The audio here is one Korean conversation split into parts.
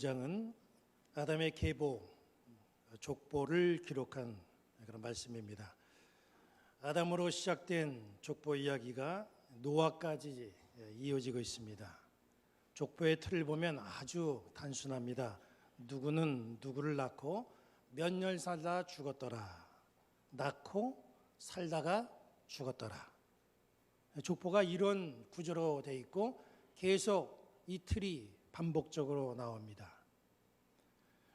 5장은 아담의 계보, 족보를 기록한 그런 말씀입니다. 아담으로 시작된 족보 이야기가 노아까지 이어지고 있습니다. 족보의 틀을 보면 아주 단순합니다. 누구는 누구를 낳고 몇 년 살다 죽었더라. 낳고 살다가 죽었더라. 족보가 이런 구조로 되어 있고 계속 이 틀이 반복적으로 나옵니다.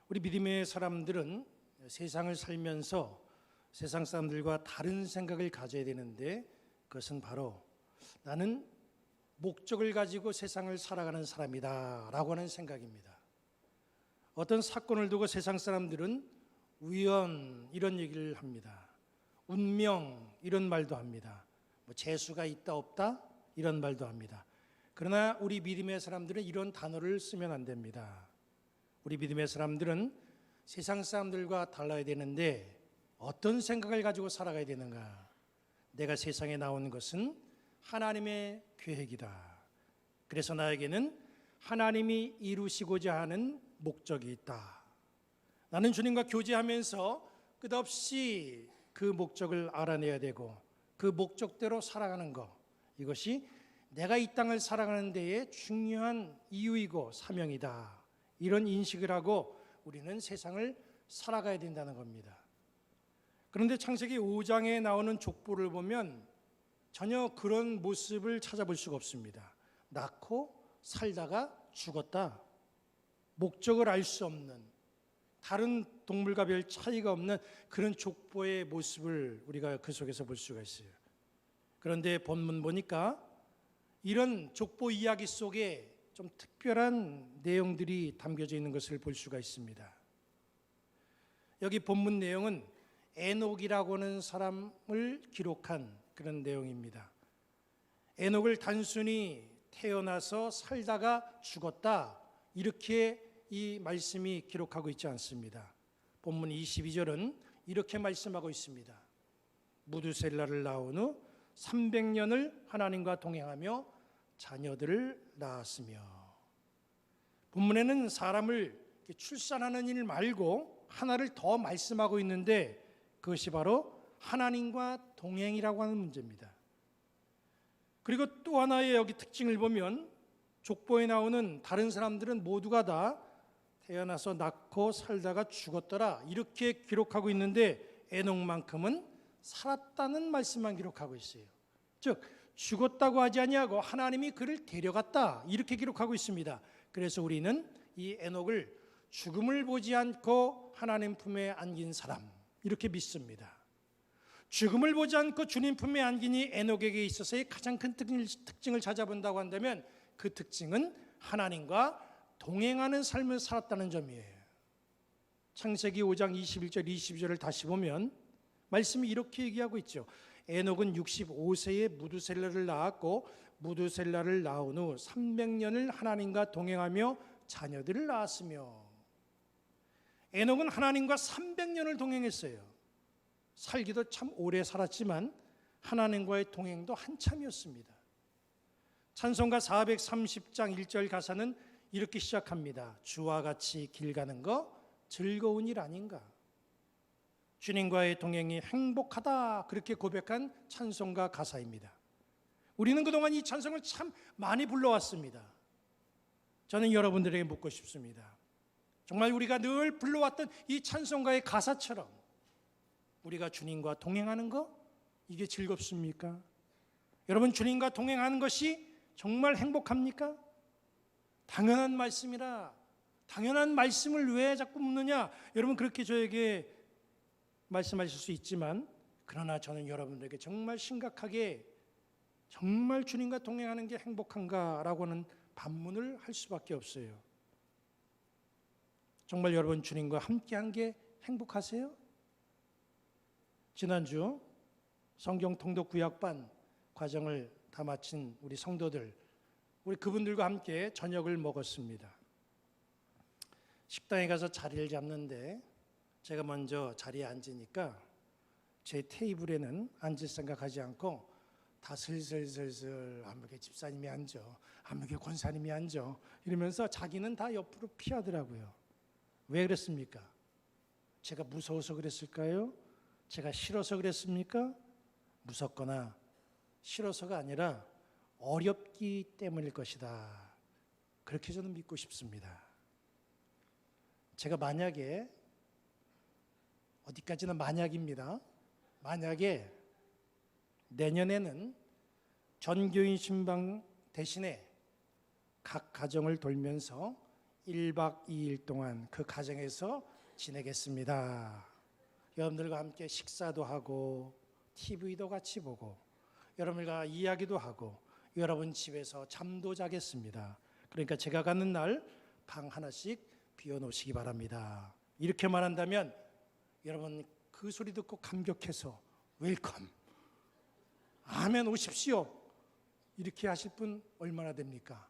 우리 믿음의 사람들은 세상을 살면서 세상 사람들과 다른 생각을 가져야 되는데 그것은 바로 나는 목적을 가지고 세상을 살아가는 사람이다 라고 하는 생각입니다. 어떤 사건을 두고 세상 사람들은 우연 이런 얘기를 합니다. 운명 이런 말도 합니다. 재수가 있다 없다 이런 말도 합니다. 그러나 우리 믿음의 사람들은 이런 단어를 쓰면 안 됩니다. 우리 믿음의 사람들은 세상 사람들과 달라야 되는데 어떤 생각을 가지고 살아가야 되는가? 내가 세상에 나온 것은 하나님의 계획이다. 그래서 나에게는 하나님이 이루시고자 하는 목적이 있다. 나는 주님과 교제하면서 끝없이 그 목적을 알아내야 되고 그 목적대로 살아가는 것, 이것이 내가 이 땅을 살아가는 데에 중요한 이유이고 사명이다. 이런 인식을 하고 우리는 세상을 살아가야 된다는 겁니다. 그런데 창세기 5장에 나오는 족보를 보면 전혀 그런 모습을 찾아볼 수가 없습니다. 낳고 살다가 죽었다. 목적을 알 수 없는, 다른 동물과 별 차이가 없는 그런 족보의 모습을 우리가 그 속에서 볼 수가 있어요. 그런데 본문 보니까 이런 족보 이야기 속에 좀 특별한 내용들이 담겨져 있는 것을 볼 수가 있습니다. 여기 본문 내용은 에녹이라고 하는 사람을 기록한 그런 내용입니다. 에녹을 단순히 태어나서 살다가 죽었다 이렇게 이 말씀이 기록하고 있지 않습니다. 본문 22절은 이렇게 말씀하고 있습니다. 무두셀라를 낳은 후 300년을 하나님과 동행하며 자녀들을 낳았으며. 본문에는 사람을 출산하는 일 말고 하나를 더 말씀하고 있는데 그것이 바로 하나님과 동행이라고 하는 문제입니다. 그리고 또 하나의 여기 특징을 보면 족보에 나오는 다른 사람들은 모두가 다 태어나서 낳고 살다가 죽었더라 이렇게 기록하고 있는데 에녹만큼은 살았다는 말씀만 기록하고 있어요. 즉 죽었다고 하지 아니하고 하나님이 그를 데려갔다 이렇게 기록하고 있습니다. 그래서 우리는 이 에녹을 죽음을 보지 않고 하나님 품에 안긴 사람 이렇게 믿습니다. 죽음을 보지 않고 주님 품에 안긴 이 에녹에게 있어서의 가장 큰 특징을 찾아본다고 한다면 그 특징은 하나님과 동행하는 삶을 살았다는 점이에요. 창세기 5장 21절 22절을 다시 보면 말씀이 이렇게 얘기하고 있죠. 에녹은 65세에 무두셀라를 낳았고 무두셀라를 낳은 후 300년을 하나님과 동행하며 자녀들을 낳았으며. 에녹은 하나님과 300년을 동행했어요. 살기도 참 오래 살았지만 하나님과의 동행도 한참이었습니다. 찬송가 430장 1절 가사는 이렇게 시작합니다. 주와 같이 길 가는 거 즐거운 일 아닌가. 주님과의 동행이 행복하다 그렇게 고백한 찬송가 가사입니다. 우리는 그동안 이 찬송을 참 많이 불러왔습니다. 저는 여러분들에게 묻고 싶습니다. 정말 우리가 늘 불러왔던 이 찬송가의 가사처럼 우리가 주님과 동행하는 거 이게 즐겁습니까? 여러분 주님과 동행하는 것이 정말 행복합니까? 당연한 말씀이라 당연한 말씀을 왜 자꾸 묻느냐? 여러분 그렇게 저에게 말씀하실 수 있지만 그러나 저는 여러분들에게 정말 심각하게 정말 주님과 동행하는 게 행복한가라고 하는 반문을 할 수밖에 없어요. 정말 여러분 주님과 함께한 게 행복하세요? 지난주 성경 통독 구약반 과정을 다 마친 우리 성도들 우리 그분들과 함께 저녁을 먹었습니다. 식당에 가서 자리를 잡는데 제가 먼저 자리에 앉으니까 제 테이블에는 앉을 생각하지 않고 다 슬슬슬슬 아무개 집사님이 앉아, 아무개 권사님이 앉아 이러면서 자기는 다 옆으로 피하더라고요. 왜 그랬습니까? 제가 무서워서 그랬을까요? 제가 싫어서 그랬습니까? 무섭거나 싫어서가 아니라 어렵기 때문일 것이다. 그렇게 저는 믿고 싶습니다. 제가 만약에, 어디까지나 만약입니다. 만약에 내년에는 전교인 신방 대신에 각 가정을 돌면서 1박 2일 동안 그 가정에서 지내겠습니다. 여러분들과 함께 식사도 하고 TV도 같이 보고 여러분들과 이야기도 하고 여러분 집에서 잠도 자겠습니다. 그러니까 제가 가는 날 방 하나씩 비워놓으시기 바랍니다. 이렇게 말한다면 여러분 그 소리 듣고 감격해서 웰컴, 아멘 오십시오 이렇게 하실 분 얼마나 됩니까?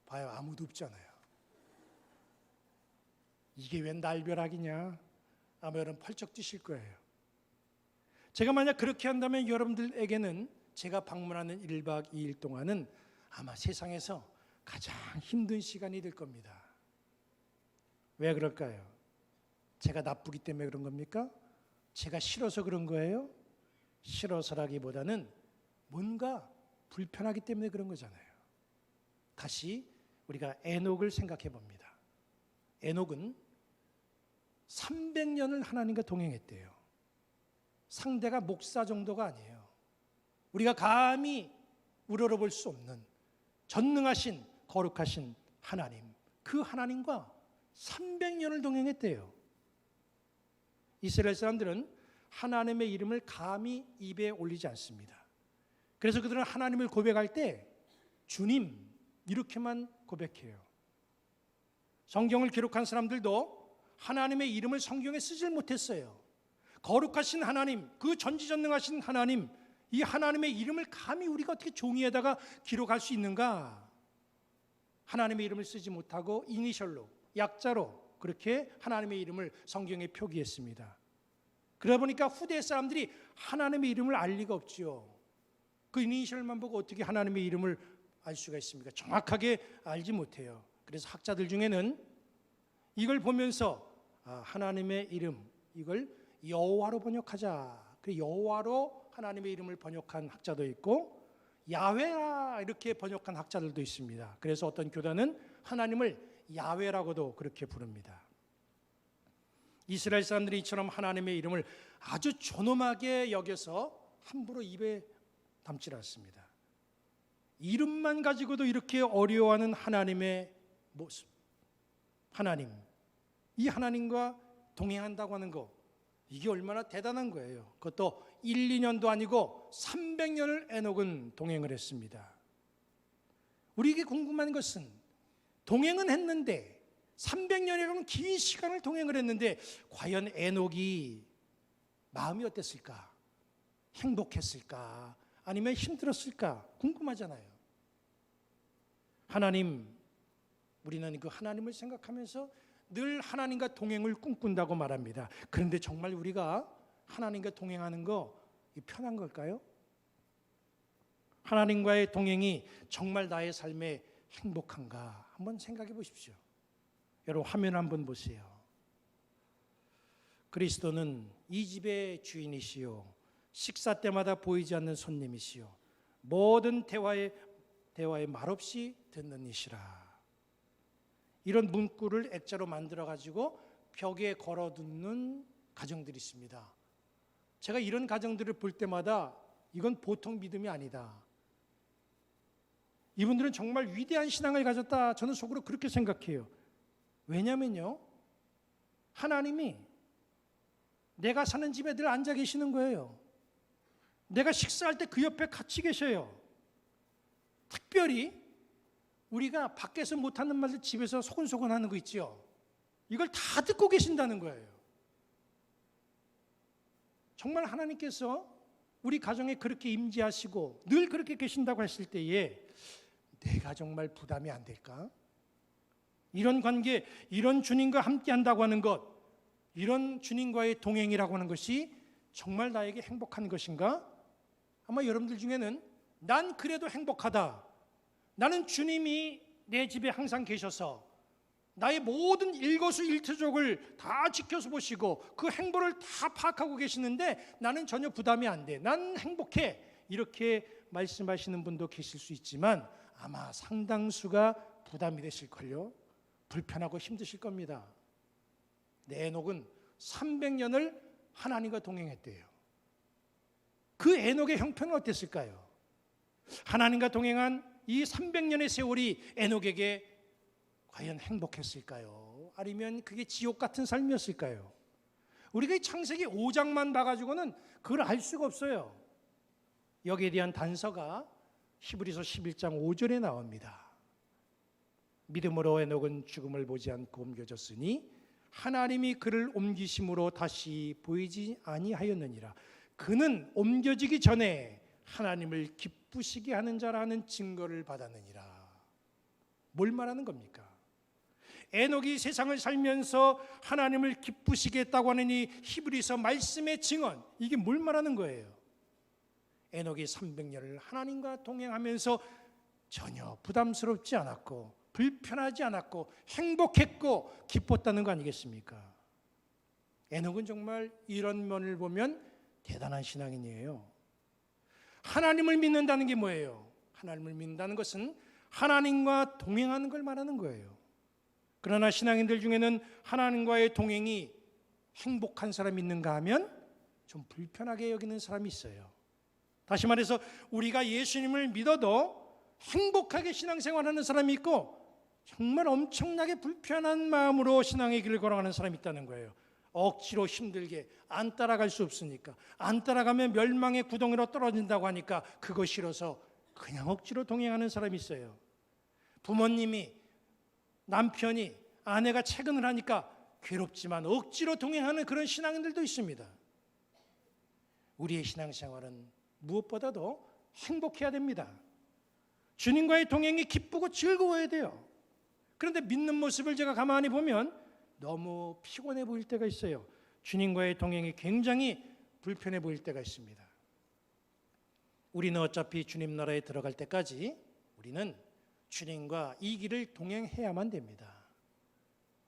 봐요, 아무도 없잖아요. 이게 웬 날벼락이냐? 아마 여러분 펄쩍 뛰실 거예요. 제가 만약 그렇게 한다면 여러분들에게는 제가 방문하는 1박 2일 동안은 아마 세상에서 가장 힘든 시간이 될 겁니다. 왜 그럴까요? 제가 나쁘기 때문에 그런 겁니까? 제가 싫어서 그런 거예요? 싫어서라기보다는 뭔가 불편하기 때문에 그런 거잖아요. 다시 우리가 에녹을 생각해 봅니다. 에녹은 300년을 하나님과 동행했대요. 상대가 목사 정도가 아니에요. 우리가 감히 우러러볼 수 없는 전능하신 거룩하신 하나님, 그 하나님과 300년을 동행했대요. 이스라엘 사람들은 하나님의 이름을 감히 입에 올리지 않습니다. 그래서 그들은 하나님을 고백할 때 주님 이렇게만 고백해요. 성경을 기록한 사람들도 하나님의 이름을 성경에 쓰질 못했어요. 거룩하신 하나님, 그 전지전능하신 하나님, 이 하나님의 이름을 감히 우리가 어떻게 종이에다가 기록할 수 있는가? 하나님의 이름을 쓰지 못하고 이니셜로, 약자로 그렇게 하나님의 이름을 성경에 표기했습니다. 그러다 보니까 후대 사람들이 하나님의 이름을 알 리가 없지요. 그 이니셜만 보고 어떻게 하나님의 이름을 알 수가 있습니까? 정확하게 알지 못해요. 그래서 학자들 중에는 이걸 보면서 하나님의 이름, 이걸 여호와로 번역하자. 그 여호와로 하나님의 이름을 번역한 학자도 있고 야훼라 이렇게 번역한 학자들도 있습니다. 그래서 어떤 교단은 하나님을 야훼라고도 그렇게 부릅니다. 이스라엘 사람들이 이처럼 하나님의 이름을 아주 존엄하게 여겨서 함부로 입에 담지 않습니다. 이름만 가지고도 이렇게 어려워하는 하나님의 모습, 하나님, 이 하나님과 동행한다고 하는 거, 이게 얼마나 대단한 거예요. 그것도 1, 2년도 아니고 300년을 에녹은 동행을 했습니다. 우리에게 궁금한 것은 동행은 했는데 300년이라는 긴 시간을 동행을 했는데 과연 에녹이 마음이 어땠을까? 행복했을까? 아니면 힘들었을까? 궁금하잖아요. 하나님, 우리는 그 하나님을 생각하면서 늘 하나님과 동행을 꿈꾼다고 말합니다. 그런데 정말 우리가 하나님과 동행하는 거 편한 걸까요? 하나님과의 동행이 정말 나의 삶에 행복한가? 한번 생각해 보십시오. 여러분 화면 한번 보세요. 그리스도는 이 집의 주인이시요 식사 때마다 보이지 않는 손님이시요 모든 대화에 말없이 듣는 이시라. 이런 문구를 액자로 만들어 가지고 벽에 걸어두는 가정들이 있습니다. 제가 이런 가정들을 볼 때마다 이건 보통 믿음이 아니다. 이분들은 정말 위대한 신앙을 가졌다. 저는 속으로 그렇게 생각해요. 왜냐면요, 하나님이 내가 사는 집에 늘 앉아 계시는 거예요. 내가 식사할 때 그 옆에 같이 계셔요. 특별히 우리가 밖에서 못하는 말을 집에서 소곤소곤 하는 거 있죠. 이걸 다 듣고 계신다는 거예요. 정말 하나님께서 우리 가정에 그렇게 임재하시고 늘 그렇게 계신다고 했을 때에 내가 정말 부담이 안 될까? 이런 관계, 이런 주님과 함께 한다고 하는 것, 이런 주님과의 동행이라고 하는 것이 정말 나에게 행복한 것인가? 아마 여러분들 중에는 난 그래도 행복하다, 나는 주님이 내 집에 항상 계셔서 나의 모든 일거수일투족을 다 지켜서 보시고 그 행보를 다 파악하고 계시는데 나는 전혀 부담이 안 돼, 난 행복해, 이렇게 말씀하시는 분도 계실 수 있지만 아마 상당수가 부담이 되실걸요. 불편하고 힘드실 겁니다. 에녹은 300년을 하나님과 동행했대요. 그 에녹의 형편은 어땠을까요? 하나님과 동행한 이 300년의 세월이 에녹에게 과연 행복했을까요? 아니면 그게 지옥 같은 삶이었을까요? 우리가 이 창세기 5장만 봐가지고는 그걸 알 수가 없어요. 여기에 대한 단서가 히브리서 11장 5절에 나옵니다. 믿음으로 에녹은 죽음을 보지 않고 옮겨졌으니 하나님이 그를 옮기심으로 다시 보이지 아니하였느니라. 그는 옮겨지기 전에 하나님을 기쁘시게 하는 자라는 증거를 받았느니라. 뭘 말하는 겁니까? 에녹이 세상을 살면서 하나님을 기쁘시게 했다고 하는 이 히브리서 말씀의 증언, 이게 뭘 말하는 거예요? 에녹이 300년을 하나님과 동행하면서 전혀 부담스럽지 않았고 불편하지 않았고 행복했고 기뻤다는 거 아니겠습니까? 에녹은 정말 이런 면을 보면 대단한 신앙인이에요. 하나님을 믿는다는 게 뭐예요? 하나님을 믿는다는 것은 하나님과 동행하는 걸 말하는 거예요. 그러나 신앙인들 중에는 하나님과의 동행이 행복한 사람이 있는가 하면 좀 불편하게 여기는 사람이 있어요. 다시 말해서 우리가 예수님을 믿어도 행복하게 신앙생활하는 사람이 있고 정말 엄청나게 불편한 마음으로 신앙의 길을 걸어가는 사람이 있다는 거예요. 억지로 힘들게 안 따라갈 수 없으니까, 안 따라가면 멸망의 구덩이로 떨어진다고 하니까 그거 싫어서 그냥 억지로 동행하는 사람이 있어요. 부모님이, 남편이, 아내가 채근을 하니까 괴롭지만 억지로 동행하는 그런 신앙인들도 있습니다. 우리의 신앙생활은 무엇보다도 행복해야 됩니다. 주님과의 동행이 기쁘고 즐거워야 돼요. 그런데 믿는 모습을 제가 가만히 보면 너무 피곤해 보일 때가 있어요. 주님과의 동행이 굉장히 불편해 보일 때가 있습니다. 우리는 어차피 주님 나라에 들어갈 때까지 우리는 주님과 이 길을 동행해야만 됩니다.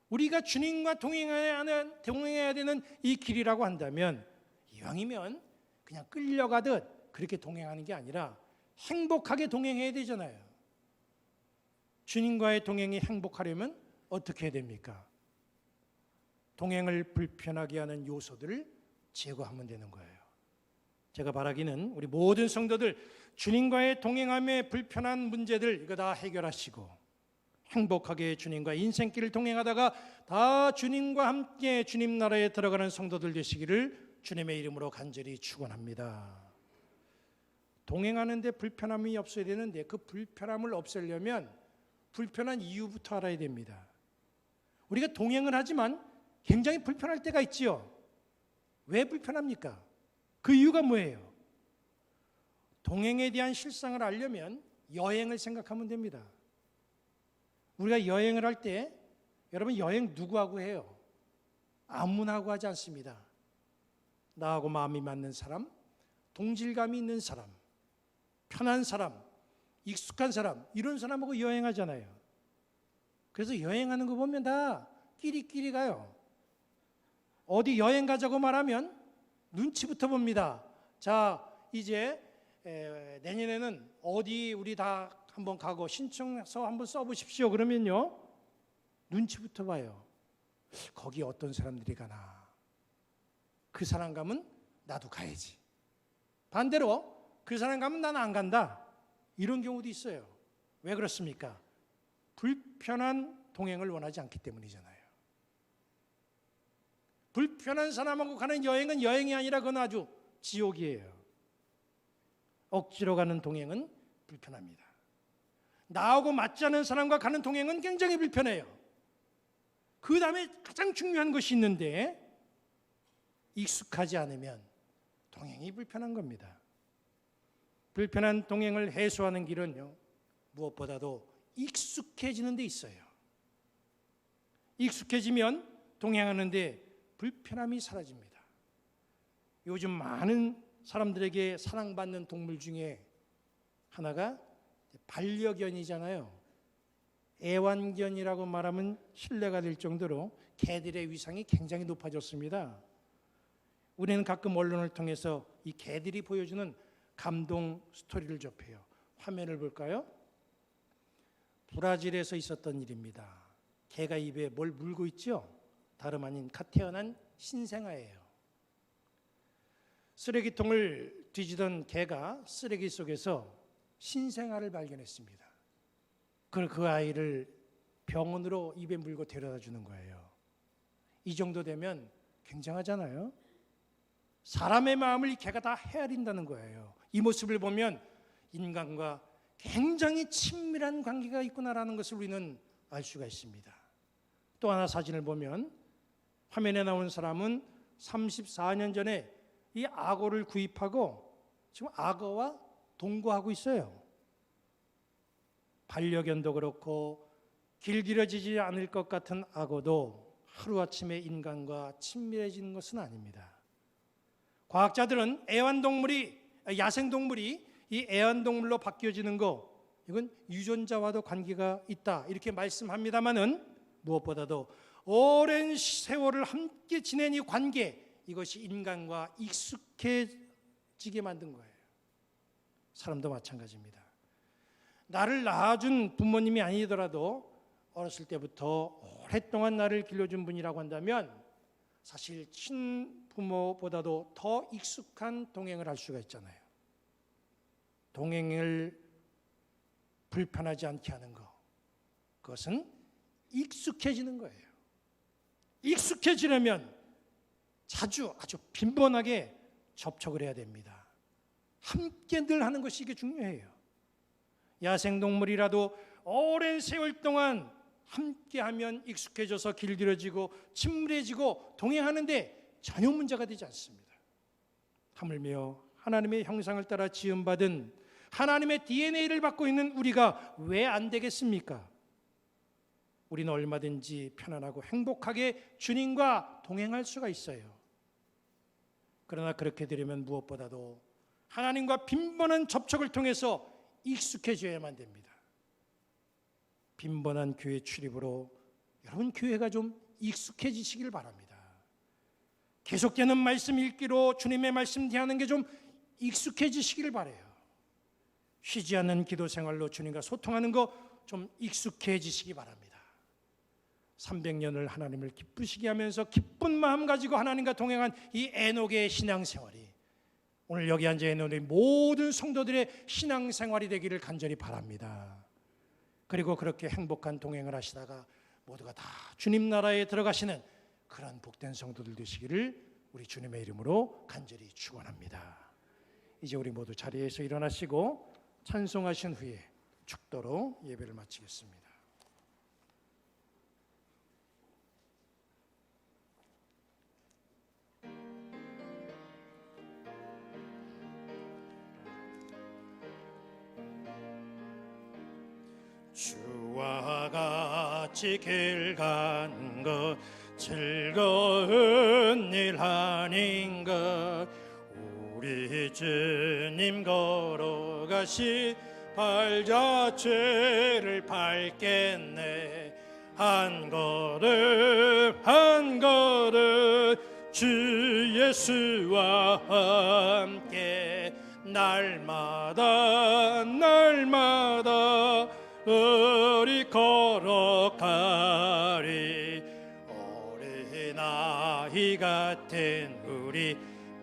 우리가 주님과 동행해야 되는 이 길이라고 한다면 이왕이면 그냥 끌려가듯 그렇게 동행하는 게 아니라 행복하게 동행해야 되잖아요. 주님과의 동행이 행복하려면 어떻게 해야 됩니까? 동행을 불편하게 하는 요소들을 제거하면 되는 거예요. 제가 바라기는 우리 모든 성도들 주님과의 동행함의 불편한 문제들 이거 다 해결하시고 행복하게 주님과 인생길을 동행하다가 다 주님과 함께 주님 나라에 들어가는 성도들 되시기를 주님의 이름으로 간절히 축원합니다. 동행하는데 불편함이 없어야 되는데 그 불편함을 없애려면 불편한 이유부터 알아야 됩니다. 우리가 동행을 하지만 굉장히 불편할 때가 있지요. 왜 불편합니까? 그 이유가 뭐예요? 동행에 대한 실상을 알려면 여행을 생각하면 됩니다. 우리가 여행을 할 때 여러분 여행 누구하고 해요? 아무나하고 하지 않습니다. 나하고 마음이 맞는 사람, 동질감이 있는 사람, 편한 사람, 익숙한 사람, 이런 사람하고 여행하잖아요. 그래서 여행하는 거 보면 다 끼리끼리 가요. 어디 여행 가자고 말하면 눈치부터 봅니다. 자, 이제 내년에는 어디 우리 다 한번 가고 신청서 한번 써보십시오. 그러면요, 눈치부터 봐요. 거기 어떤 사람들이 가나. 그 사람 가면 나도 가야지. 반대로 그 사람 가면 나는 안 간다. 이런 경우도 있어요. 왜 그렇습니까? 불편한 동행을 원하지 않기 때문이잖아요. 불편한 사람하고 가는 여행은 여행이 아니라 그건 아주 지옥이에요. 억지로 가는 동행은 불편합니다. 나하고 맞지 않은 사람과 가는 동행은 굉장히 불편해요. 그 다음에 가장 중요한 것이 있는데 익숙하지 않으면 동행이 불편한 겁니다. 불편한 동행을 해소하는 길은요, 무엇보다도 익숙해지는 데 있어요. 익숙해지면 동행하는 데 불편함이 사라집니다. 요즘 많은 사람들에게 사랑받는 동물 중에 하나가 반려견이잖아요. 애완견이라고 말하면 신뢰가 될 정도로 개들의 위상이 굉장히 높아졌습니다. 우리는 가끔 언론을 통해서 이 개들이 보여주는 감동 스토리를 접해요. 화면을 볼까요? 브라질에서 있었던 일입니다. 개가 입에 뭘 물고 있죠? 다름 아닌 갓 태어난 신생아예요. 쓰레기통을 뒤지던 개가 쓰레기 속에서 신생아를 발견했습니다. 그 아이를 병원으로 입에 물고 데려다 주는 거예요. 이 정도 되면 굉장하잖아요. 사람의 마음을 이 개가 다 헤아린다는 거예요. 이 모습을 보면 인간과 굉장히 친밀한 관계가 있구나라는 것을 우리는 알 수가 있습니다. 또 하나 사진을 보면 화면에 나온 사람은 34년 전에 이 악어를 구입하고 지금 악어와 동거하고 있어요. 반려견도 그렇고 길들여지지 않을 것 같은 악어도 하루아침에 인간과 친밀해지는 것은 아닙니다. 과학자들은 야생동물이 이 애완동물로 바뀌어지는 거, 이건 유전자와도 관계가 있다 이렇게 말씀합니다마는 무엇보다도 오랜 세월을 함께 지낸 이 관계, 이것이 인간과 익숙해지게 만든 거예요. 사람도 마찬가지입니다. 나를 낳아준 부모님이 아니더라도 어렸을 때부터 오랫동안 나를 길러준 분이라고 한다면 사실 친부모보다도 더 익숙한 동행을 할 수가 있잖아요. 동행을 불편하지 않게 하는 것, 그것은 익숙해지는 거예요. 익숙해지려면 자주 아주 빈번하게 접촉을 해야 됩니다. 함께 늘 하는 것이 이게 중요해요. 야생동물이라도 오랜 세월 동안 함께하면 익숙해져서 길들여지고 친밀해지고 동행하는데 전혀 문제가 되지 않습니다. 하물며 하나님의 형상을 따라 지음받은 하나님의 DNA를 갖고 있는 우리가 왜 안 되겠습니까? 우리는 얼마든지 편안하고 행복하게 주님과 동행할 수가 있어요. 그러나 그렇게 되려면 무엇보다도 하나님과 빈번한 접촉을 통해서 익숙해져야만 됩니다. 빈번한 교회 출입으로 여러분 교회가 좀 익숙해지시길 바랍니다. 계속되는 말씀 읽기로 주님의 말씀 대하는 게 좀 익숙해지시길 바라요. 쉬지 않는 기도 생활로 주님과 소통하는 거 좀 익숙해지시기 바랍니다. 300년을 하나님을 기쁘시게 하면서 기쁜 마음 가지고 하나님과 동행한 이 에녹의 신앙생활이 오늘 여기 앉아 있는 모든 성도들의 신앙생활이 되기를 간절히 바랍니다. 그리고 그렇게 행복한 동행을 하시다가 모두가 다 주님 나라에 들어가시는 그런 복된 성도들 되시기를 우리 주님의 이름으로 간절히 축원합니다. 이제 우리 모두 자리에서 일어나시고 찬송하신 후에 축도로 예배를 마치겠습니다. 주와 같이 길 가는 것 즐거운 일 아닌가. 우리 주님 걸어가시 발 자체를 밟겠네. 한 걸음 한 걸음 주 예수와 함께 날마다 날마다 우리 걸어가리. 어린아이 같은 우리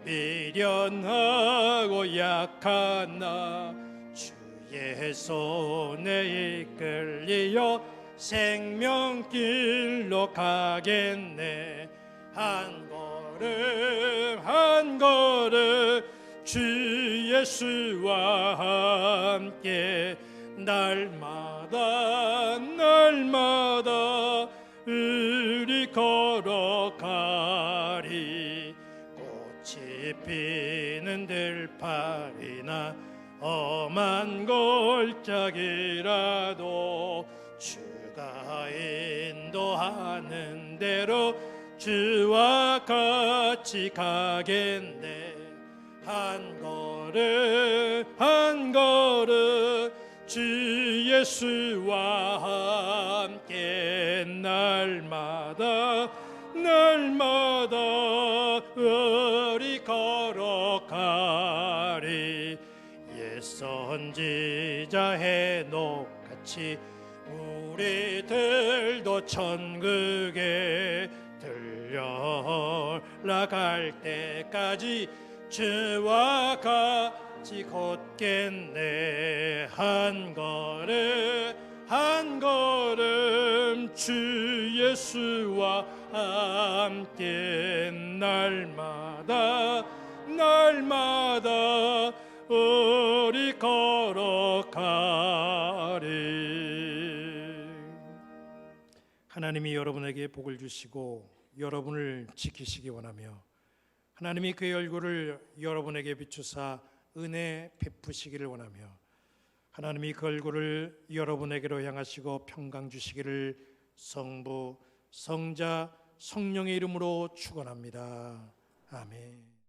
미련하고 약한 나 주의 손에 이끌리어 생명길로 가겠네. 한 걸음 한 걸음 주 예수와 함께 날마다 날마다 우리 걸어가리. 꽃이 피는 들판이나 험한 골짜기라도 주가 인도하는 대로 주와 같이 가겠네. 한 걸음 한 걸음 주 예수와 함께 날마다 우리 걸어가리. 옛 선지자 헤녹같이 우리들도 천국에 들려나갈 때까지 주와 같이 걷겠네. 한 걸음 주 예수와 함께 날마다 우리 걸어가리. 하나님이 여러분에게 복을 주시고 여러분을 지키시기 원하며 하나님이 그의 얼굴을 여러분에게 비추사 은혜 베푸시기를 원하며 하나님이 그 얼굴을 여러분에게로 향하시고 평강 주시기를 성부, 성자, 성령의 이름으로 축원합니다. 아멘.